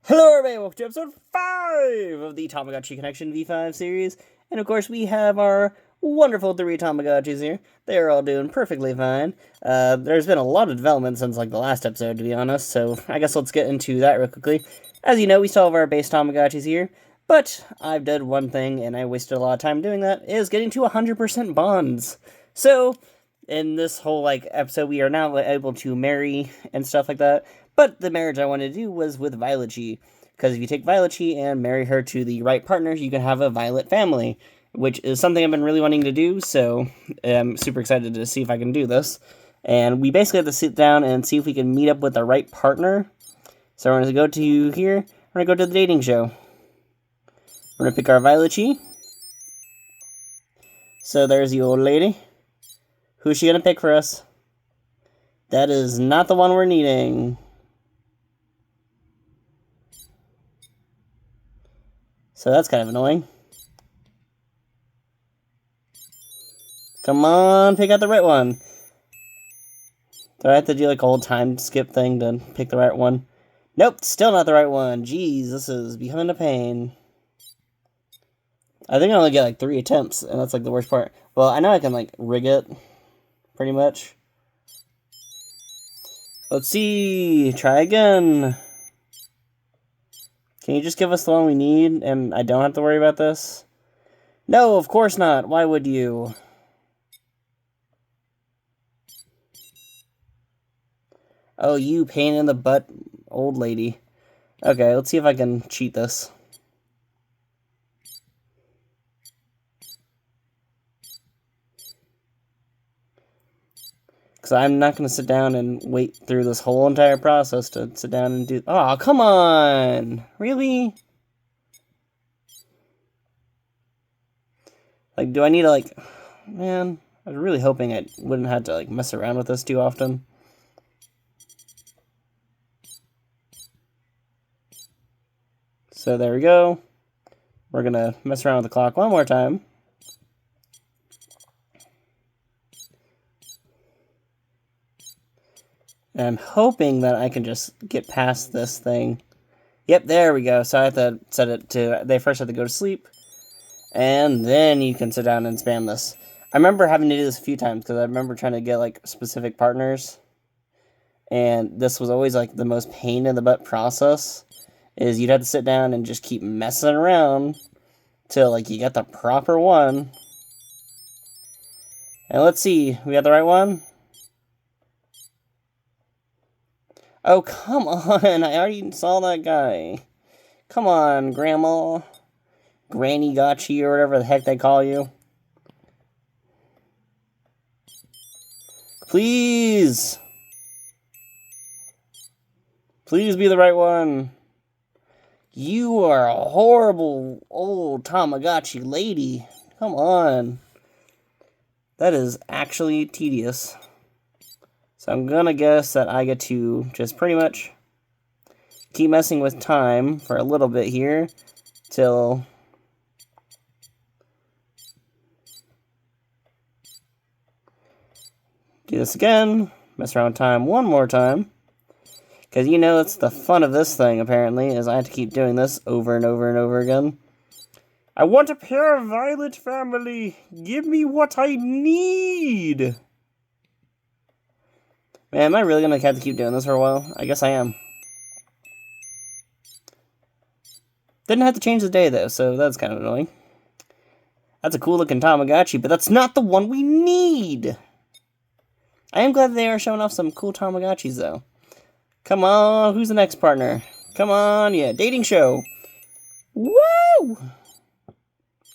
Hello everybody, welcome to episode 5 of the Tamagotchi Connection V5 series. And of course we have our wonderful 3 Tamagotchis here. They're all doing perfectly fine. There's been a lot of development since like the last episode, to be honest, so I guess let's get into that real quickly. As you know, we still have our base Tamagotchis here, but I've done one thing, and I wasted a lot of time doing that, is getting to 100% bonds. So, in this whole episode, we are now able to marry and stuff like that. But the marriage I wanted to do was with Violetchi, because if you take Violetchi and marry her to the right partner, you can have a Violet family, which is something I've been really wanting to do, so I'm super excited to see if I can do this. And we basically have to sit down and see if we can meet up with the right partner. So we're going to go to here, we're going to go to the dating show. We're going to pick our Violetchi. So there's the old lady. Who's she going to pick for us? That is not the one we're needing. So that's kind of annoying. Come on, pick out the right one. Do I have to do like a whole time skip thing to pick the right one? Nope, still not the right one. Jeez, this is becoming a pain. I think I only get like 3 attempts, and that's like the worst part. Well, I know I can like rig it, pretty much. Let's see, try again. Can you just give us the one we need, and I don't have to worry about this? No, of course not. Why would you? Oh, you pain in the butt old lady. Okay, let's see if I can cheat this. Because I'm not going to sit down and wait through this whole entire process to sit down and do... Oh, come on! Really? Like, do I need to, like... Man, I was really hoping I wouldn't have to, like, mess around with this too often. So there we go. We're going to mess around with the clock one more time. And I'm hoping that I can just get past this thing. Yep, there we go. So I have to set it to... They first have to go to sleep. And then you can sit down and spam this. I remember having to do this a few times, because I remember trying to get, like, specific partners. And this was always, like, the most pain-in-the-butt process. Is you'd have to sit down and just keep messing around till, like, you got the proper one. And let's see. We got the right one? Oh, come on. I already saw that guy. Come on, Grandma. Granny Gotchi, or whatever the heck they call you. Please. Please be the right one. You are a horrible old Tamagotchi lady. Come on. That is actually tedious. So I'm gonna guess that I get to just pretty much keep messing with time for a little bit here till do this again, mess around with time one more time. Because you know that's the fun of this thing, apparently, is I have to keep doing this over and over and over again. I want a pair of Violet family. Give me what I need. Man, am I really going to have to keep doing this for a while? I guess I am. Didn't have to change the day, though, so that's kind of annoying. That's a cool-looking Tamagotchi, but that's not the one we need. I am glad they are showing off some cool Tamagotchis, though. Come on, who's the next partner? Come on, yeah, dating show. Woo!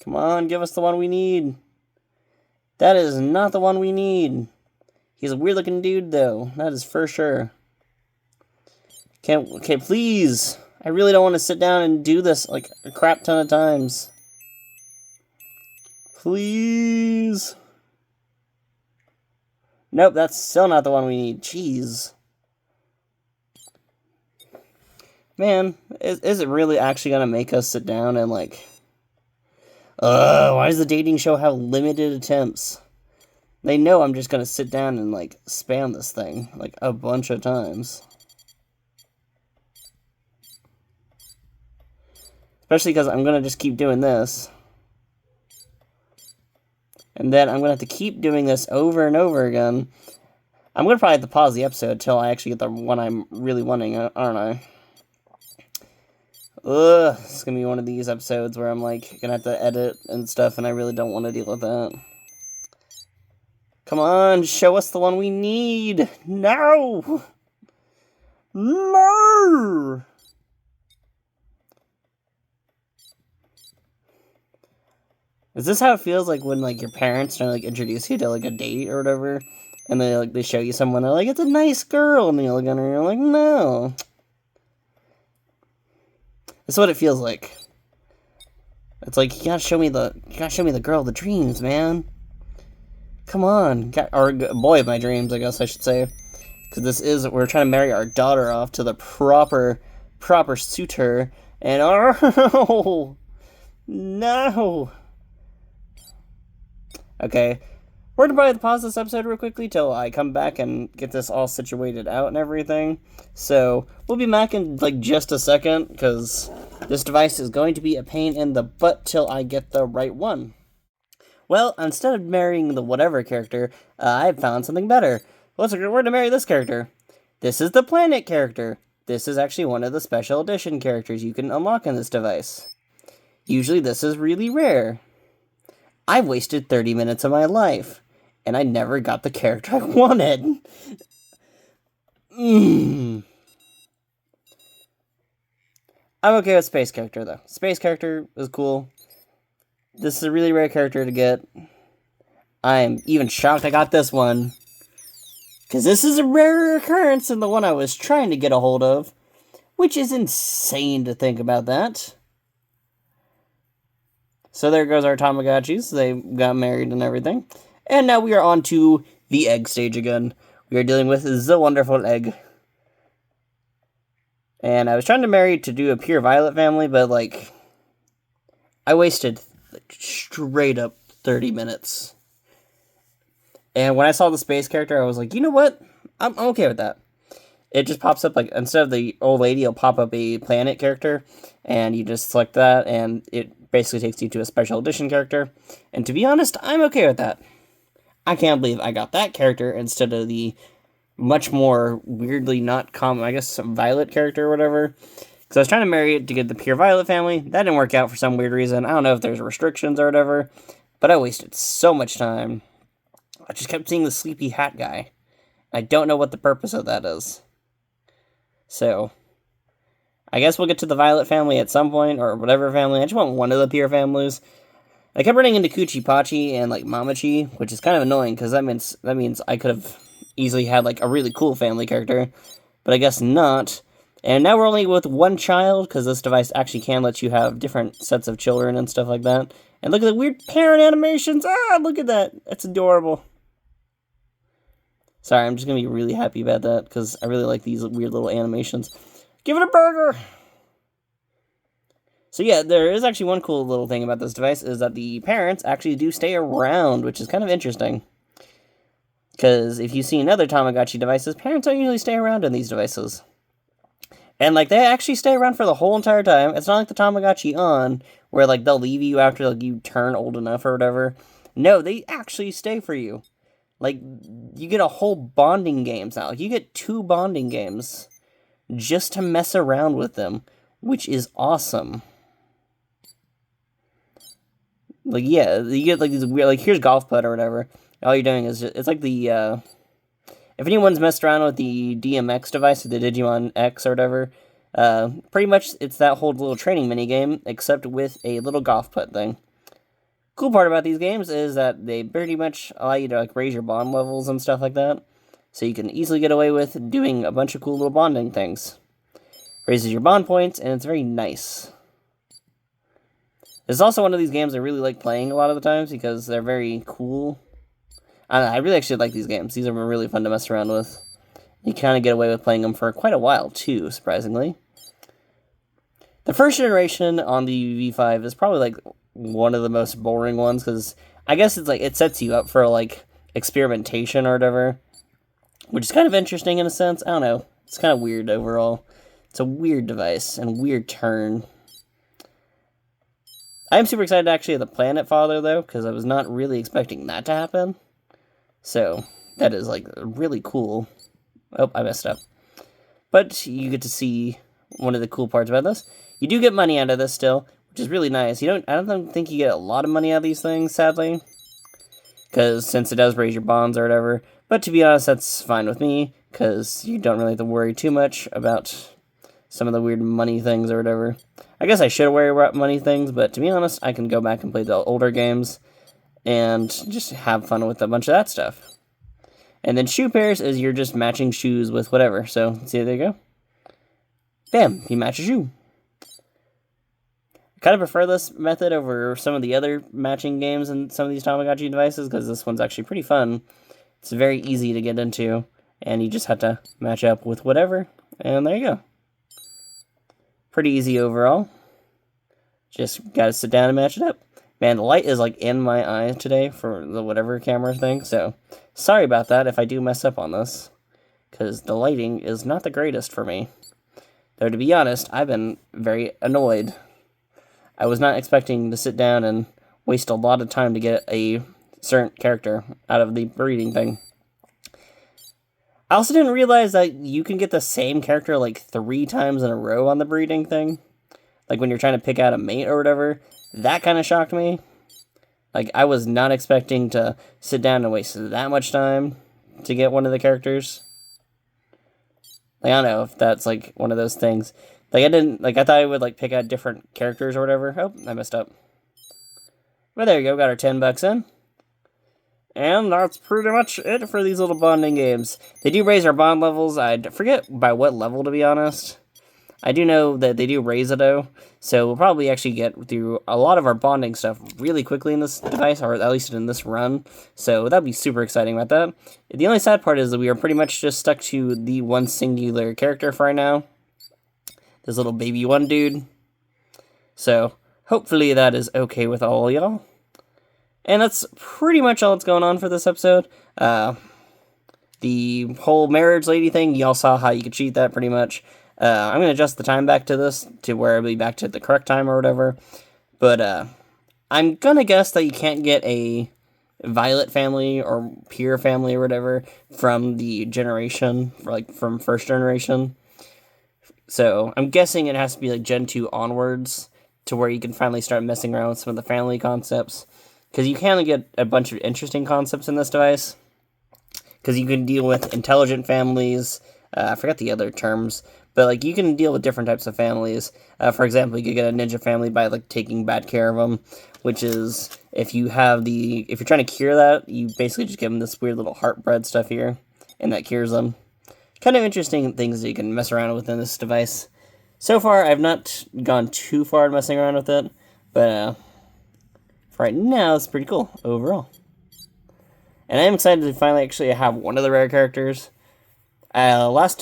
Come on, give us the one we need. That is not the one we need. He's a weird-looking dude, though. That is for sure. Okay, please. I really don't want to sit down and do this, like, a crap ton of times. Please. Nope, that's still not the one we need. Jeez. Man, is it really actually going to make us sit down and, like... why does the dating show have limited attempts? They know I'm just going to sit down and, like, spam this thing, like, a bunch of times. Especially because I'm going to just keep doing this. And then I'm going to have to keep doing this over and over again. I'm going to probably have to pause the episode until I actually get the one I'm really wanting, aren't I? Ugh, it's going to be one of these episodes where I'm, like, going to have to edit and stuff, and I really don't want to deal with that. Come on, show us the one we need! No! No! Is this how it feels like when, like, your parents try to, like, introduce you to, like, a date or whatever? And they show you someone, they're like, it's a nice girl, and you look at her and you're like, no. That's what it feels like. It's like, you gotta show me the girl of the dreams, man. Come on. Or boy of my dreams, I guess I should say. Because we're trying to marry our daughter off to the proper suitor. And, oh, no. Okay. We're going to probably pause this episode real quickly till I come back and get this all situated out and everything. So, we'll be back in, like, just a second, because this device is going to be a pain in the butt till I get the right one. Well, instead of marrying the whatever character, I've found something better. We're going to marry this character. This is the planet character. This is actually one of the special edition characters you can unlock in this device. Usually this is really rare. I've wasted 30 minutes of my life, and I never got the character I wanted. I'm okay with Space Character, though. Space Character is cool. This is a really rare character to get. I'm even shocked I got this one. Because this is a rarer occurrence than the one I was trying to get a hold of. Which is insane to think about that. So there goes our Tamagotchis. They got married and everything. And now we are on to the egg stage again. We are dealing with the wonderful egg. And I was trying to do a pure violet family, but, like, I wasted, like, straight up 30 minutes. And when I saw the space character, I was like, you know what? I'm okay with that. It just pops up, like, instead of the old lady, it'll pop up a planet character, and you just select that, and it basically takes you to a special edition character. And to be honest, I'm okay with that. I can't believe I got that character instead of the much more weirdly not common, I guess, violet character or whatever. Because I was trying to marry it to get the pure violet family. That didn't work out for some weird reason. I don't know if there's restrictions or whatever. But I wasted so much time. I just kept seeing the sleepy hat guy. I don't know what the purpose of that is. So, I guess we'll get to the violet family at some point, or whatever family. I just want one of the pure families. I kept running into Coochie Pachi and, like, Mamachi, which is kind of annoying, because that means I could have easily had, like, a really cool family character. But I guess not. And now we're only with one child, because this device actually can let you have different sets of children and stuff like that. And look at the weird parent animations! Ah, look at that! That's adorable. Sorry, I'm just going to be really happy about that, because I really like these weird little animations. Give it a burger! So yeah, there is actually one cool little thing about this device, is that the parents actually do stay around, which is kind of interesting. Because if you've seen other Tamagotchi devices, parents don't usually stay around in these devices. And, like, they actually stay around for the whole entire time. It's not like the Tamagotchi On, where, like, they'll leave you after, like, you turn old enough or whatever. No, they actually stay for you. Like, you get a whole bonding games now. Like, you get 2 bonding games just to mess around with them, which is awesome. Like, yeah, you get, like, these weird, like, here's Golf Putt or whatever. All you're doing is just, it's like the, if anyone's messed around with the DMX device, or the Digimon X or whatever, pretty much it's that whole little training minigame, except with a little golf putt thing. Cool part about these games is that they pretty much allow you to, like, raise your bond levels and stuff like that. So you can easily get away with doing a bunch of cool little bonding things. Raises your bond points, and it's very nice. It's also one of these games I really like playing a lot of the times, because they're very cool. I really actually like these games. These are really fun to mess around with. You kind of get away with playing them for quite a while, too, surprisingly. The first generation on the V5 is probably, like, one of the most boring ones, because I guess it's, like, it sets you up for, like, experimentation or whatever, which is kind of interesting in a sense. I don't know. It's kind of weird overall. It's a weird device and weird turn. I'm super excited actually of the Planet Father, though, because I was not really expecting that to happen. So, that is, like, really cool. Oh, I messed up. But you get to see one of the cool parts about this. You do get money out of this still, which is really nice. I don't think you get a lot of money out of these things, sadly. Because since it does raise your bonds or whatever. But to be honest, that's fine with me, because you don't really have to worry too much about some of the weird money things or whatever. I guess I should worry about money things, but to be honest, I can go back and play the older games and just have fun with a bunch of that stuff. And then shoe pairs is you're just matching shoes with whatever. So, see, there you go. Bam, you match a shoe. I kind of prefer this method over some of the other matching games in some of these Tamagotchi devices, because this one's actually pretty fun. It's very easy to get into, and you just have to match up with whatever, and there you go. Pretty easy overall. Just gotta sit down and match it up. Man, the light is like in my eye today for the whatever camera thing, so sorry about that if I do mess up on this, because the lighting is not the greatest for me. Though, to be honest, I've been very annoyed. I was not expecting to sit down and waste a lot of time to get a certain character out of the breeding thing. I also didn't realize that you can get the same character like 3 times in a row on the breeding thing. Like when you're trying to pick out a mate or whatever. That kind of shocked me. Like, I was not expecting to sit down and waste that much time to get one of the characters. Like, I don't know if that's like one of those things. Like, I thought I would like pick out different characters or whatever. Oh, I messed up. But there you go, got our $10 in. And that's pretty much it for these little bonding games. They do raise our bond levels. I forget by what level, to be honest. I do know that they do raise it, though. So we'll probably actually get through a lot of our bonding stuff really quickly in this device, or at least in this run. So that'd be super exciting about that. The only sad part is that we are pretty much just stuck to the one singular character for right now. This little baby one dude. So hopefully that is okay with all y'all. And that's pretty much all that's going on for this episode. The whole marriage lady thing, y'all saw how you could cheat that pretty much. I'm going to adjust the time back to this, to where it'll be back to the correct time or whatever. But I'm going to guess that you can't get a Violet family or Pier family or whatever from the generation, like from first generation. So I'm guessing it has to be like Gen 2 onwards, to where you can finally start messing around with some of the family concepts. Because you can get a bunch of interesting concepts in this device. Because you can deal with intelligent families. I forgot the other terms. But like you can deal with different types of families. For example, you could get a ninja family by like taking bad care of them. Which is, if you're trying to cure that, you basically just give them this weird little heart bread stuff here. And that cures them. Kind of interesting things that you can mess around with in this device. So far, I've not gone too far in messing around with it. But right now, it's pretty cool, overall. And I am excited to finally actually have one of the rare characters. In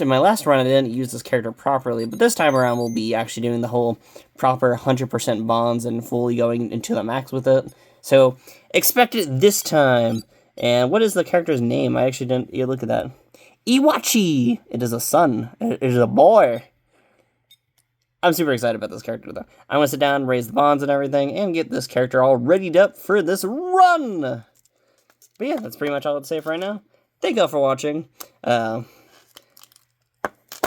my last run, I didn't use this character properly, but this time around, we'll be actually doing the whole proper 100% bonds and fully going into the max with it. So, expect it this time. And what is the character's name? I actually didn't look at that. Iwachi! It is a son. It is a boy. I'm super excited about this character, though. I'm going to sit down, raise the bonds and everything, and get this character all readied up for this run! But yeah, that's pretty much all I'd say for right now. Thank y'all for watching.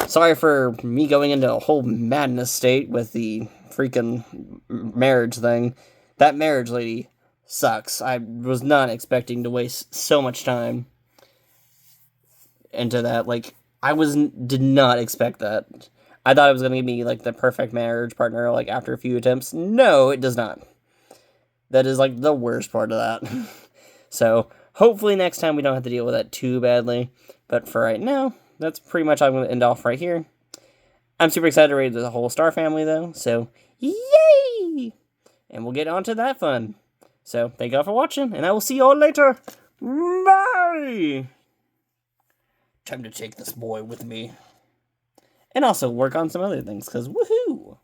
Sorry for me going into a whole madness state with the freaking marriage thing. That marriage lady sucks. I was not expecting to waste so much time into that. Like, did not expect that. I thought it was going to give me, like, the perfect marriage partner, like, after a few attempts. No, it does not. That is, like, the worst part of that. So, hopefully next time we don't have to deal with that too badly. But for right now, that's pretty much how I'm going to end off right here. I'm super excited to raid the whole Star family, though. So, yay! And we'll get on to that fun. So, thank y'all for watching, and I will see y'all later. Bye! Time to take this boy with me. And also work on some other things, because woohoo!